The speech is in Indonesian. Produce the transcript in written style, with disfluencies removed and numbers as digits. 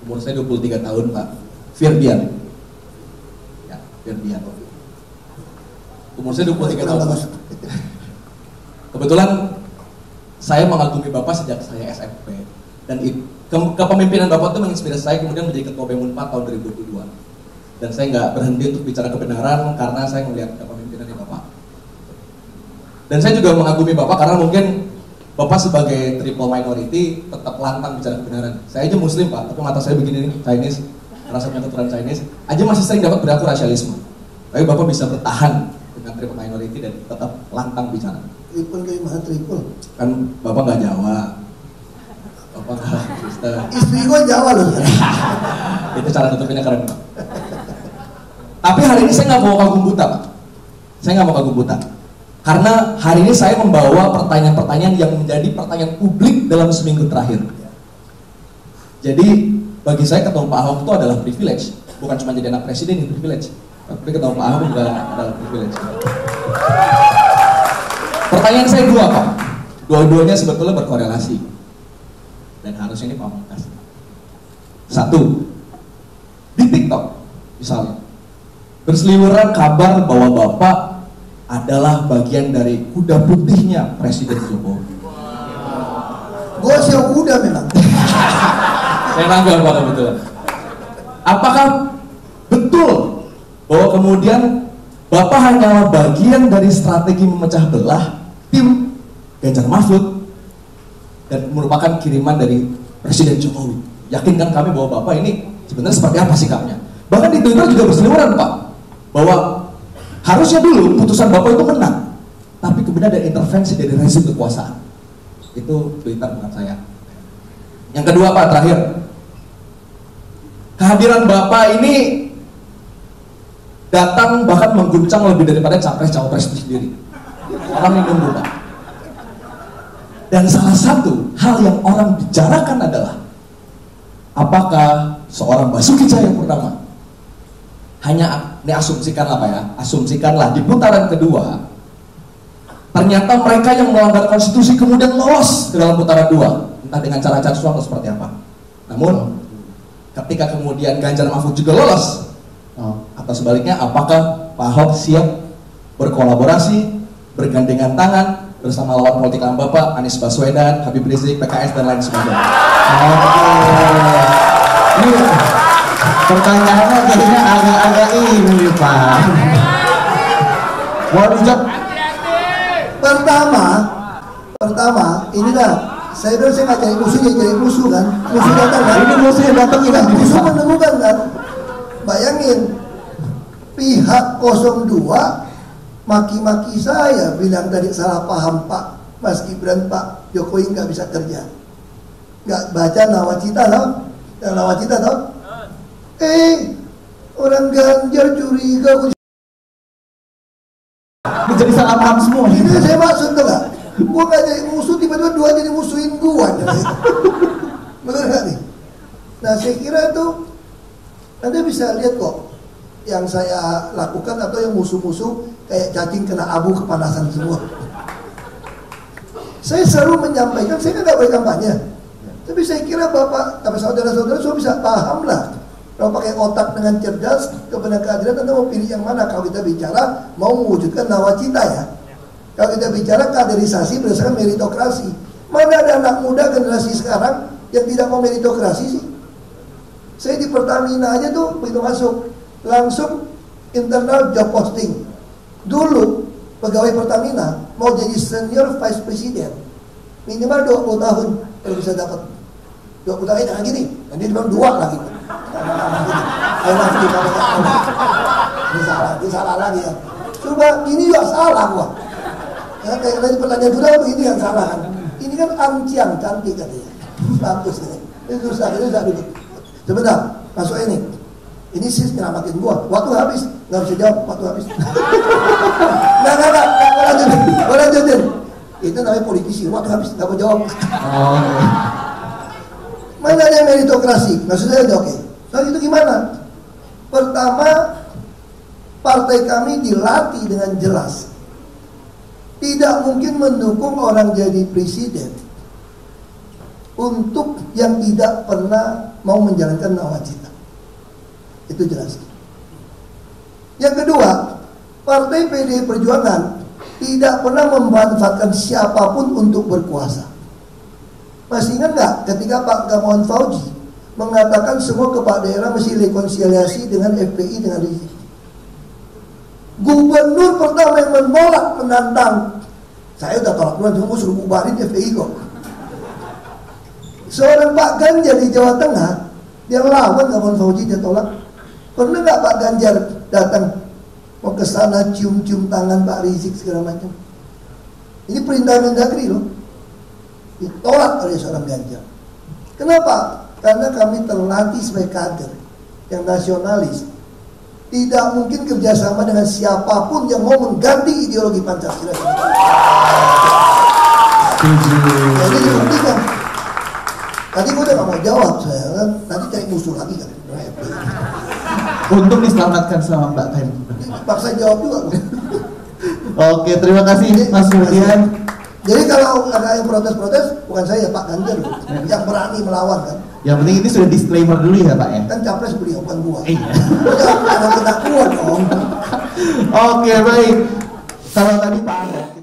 Umur saya 23 tahun, Pak. Firdian. Ya, Firdian. Umur saya 23 tahun, Pak. Kebetulan saya mengagumi Bapak sejak saya SMP. Dan kepemimpinan Bapak itu menginspirasi saya kemudian menjadi Ketua BEM Unpad tahun 2022. Dan saya nggak berhenti untuk bicara kebenaran karena saya melihat kepemimpinan di Bapak. Dan saya juga mengagumi Bapak karena mungkin Bapak sebagai triple minority tetap lantang bicara kebenaran. Saya aja Muslim, Pak, tapi mata saya begini nih, Chinese, rasanya keturunan Chinese, aja masih sering dapat perilaku rasialisme. Tapi Bapak bisa bertahan dengan triple minority dan tetap lantang bicara. Triple kayak mana triple? Kan Bapak nggak Jawa, Bapak nggak Kristen. Istri gue Jawa loh. Itu cara tutupinnya keren, Pak. Tapi hari ini saya nggak mau kagum buta, Pak. Saya nggak mau kagum buta. Karena hari ini saya membawa pertanyaan-pertanyaan yang menjadi pertanyaan publik dalam seminggu terakhir. Jadi bagi saya ketemu Pak Ahok itu adalah privilege, bukan cuma jadi anak presiden itu privilege, tapi ketemu Pak Ahok juga adalah privilege. Pertanyaan saya dua, Pak. Dua-duanya sebetulnya berkorelasi dan harusnya ini pamungkas. Satu, di TikTok misalnya berseliweran kabar bahwa Bapak adalah bagian dari kuda putihnya Presiden Jokowi. Gue siap kuda memang. Saya nanggal, Pak, kebetulan. Apakah betul bahwa kemudian Bapak hanyalah bagian dari strategi memecah belah tim Ganjar Mahfud dan merupakan kiriman dari Presiden Jokowi? Yakinkan kami bahwa Bapak ini sebenarnya seperti apa sikapnya? Bahkan di Twitter juga berseliweran, Pak, bahwa harusnya dulu putusan Bapak itu menang, tapi kemudian ada intervensi dari rezim kekuasaan. Itu Twitter, bukan saya. Yang kedua, Pak, terakhir, kehadiran Bapak ini datang bahkan mengguncang lebih daripada capres-cawapres itu sendiri. Orang yang nunggu, Pak. Dan salah satu hal yang orang bicarakan adalah apakah seorang Basuki Cahayapurnama hanya, ini asumsikanlah, Pak, ya, asumsikanlah di putaran kedua ternyata mereka yang melanggar konstitusi kemudian lolos ke dalam putaran dua, entah dengan cara-cara suap atau seperti apa. Namun ketika kemudian Ganjar Mahfud juga lolos, atau sebaliknya, apakah Pak Ahok siap berkolaborasi, bergandengan tangan bersama lawan politik Bapak Anies Baswedan, Habib Rizik, PKS dan lain sebagainya? Ini pertanyaannya kayaknya agak-agak ini, Pak. Mau dijawab? Pertama, inilah saya nggak cari musuh, ya cari musuh kan. Musuh datang kan. Ini musuh yang datang ini. Musuh menemukan kan. Bayangin, pihak 02 maki-maki saya, bilang tadi salah paham Pak Mas Gibran, Pak Jokowi nggak bisa kerja, nggak baca nawacita tau, yang nawacita tau. Orang Ganjar curiga Menjadi salah paham semua. ini saya maksud tuh gak? Gua gak jadi musuh, tiba-tiba dua jadi musuhin gua. Bener gak nih? Nah saya kira itu Anda bisa lihat kok yang saya lakukan atau yang musuh-musuh kayak cacing kena abu kepanasan semua. Saya selalu menyampaikan, saya kan gak berkampanye, tapi saya kira Bapak, tapi saudara-saudara semua bisa paham lah. Kalau pakai otak dengan cerdas, kebenaran keadilan, Anda mau pilih yang mana? Kalau kita bicara mau mewujudkan nawacita ya. Kalau kita bicara kaderisasi berdasarkan meritokrasi, mana ada anak muda generasi sekarang yang tidak mau meritokrasi sih? Saya di Pertamina aja tuh begitu masuk langsung internal job posting. Dulu pegawai Pertamina mau jadi senior vice president minimal 20 tahun baru bisa dapat. 20 tahun jangan gini, nanti dia bilang 2 lagi. Ini salah lagi ya. Coba ini juga salah gua. Ya, kayak tadi pertanyaan sudah ini yang salah kan. Ini kan Anciang cantik katanya. Bagus ini. Ini susah dulu. Sebentar, masuk ini. Ini sih nyelamatin gua. Waktu habis, nggak bisa jawab. Waktu habis. Nggak lanjutin. Itu namanya politisi. Waktu habis nggak mau jawab. Mana ada meritokrasi? Maksudnya oke. Nah itu gimana? Pertama, partai kami dilatih dengan jelas. Tidak mungkin mendukung orang jadi presiden untuk yang tidak pernah mau menjalankan nawacita. Itu jelas. Yang kedua, Partai PDI Perjuangan tidak pernah memanfaatkan siapapun untuk berkuasa. Masih ingat nggak ketika Pak Gamawan Fauzi mengatakan semua kepala daerah mesti rekonsiliasi dengan FPI dengan Rizik. Gubernur pertama yang menolak menantang, saya udah tolak duluan, cuma suruh bubarin FPI kok. Seorang Pak Ganjar di Jawa Tengah, dia lawan Gamawan Fauzi, dia tolak. Pernah nggak Pak Ganjar datang mau ke sana cium-cium tangan Pak Rizik segala macam? Ini perintah Mendagri loh, ditolak oleh seorang Ganjar. Kenapa? Karena kami terlatih sebagai kader yang nasionalis. Tidak mungkin kerjasama dengan siapapun yang mau mengganti ideologi Pancasila. Jadi dipentingkan. Tadi gue udah gak mau jawab, saya kan nanti cari musuh lagi kan. Untung diselamatkan sama Mbak Pen. Paksa jawab juga. Oke, terima kasih Mas Rudian. Jadi kalau ada yang protes-protes, bukan saya, Pak Ganjar yang berani melawan kan. Yang penting ini sudah disclaimer dulu ya Pak ya. Kan capres beliau, bukan gua. Iya. Jangan kena gua dong. Oke, baik. Kalau tadi Pak Ahok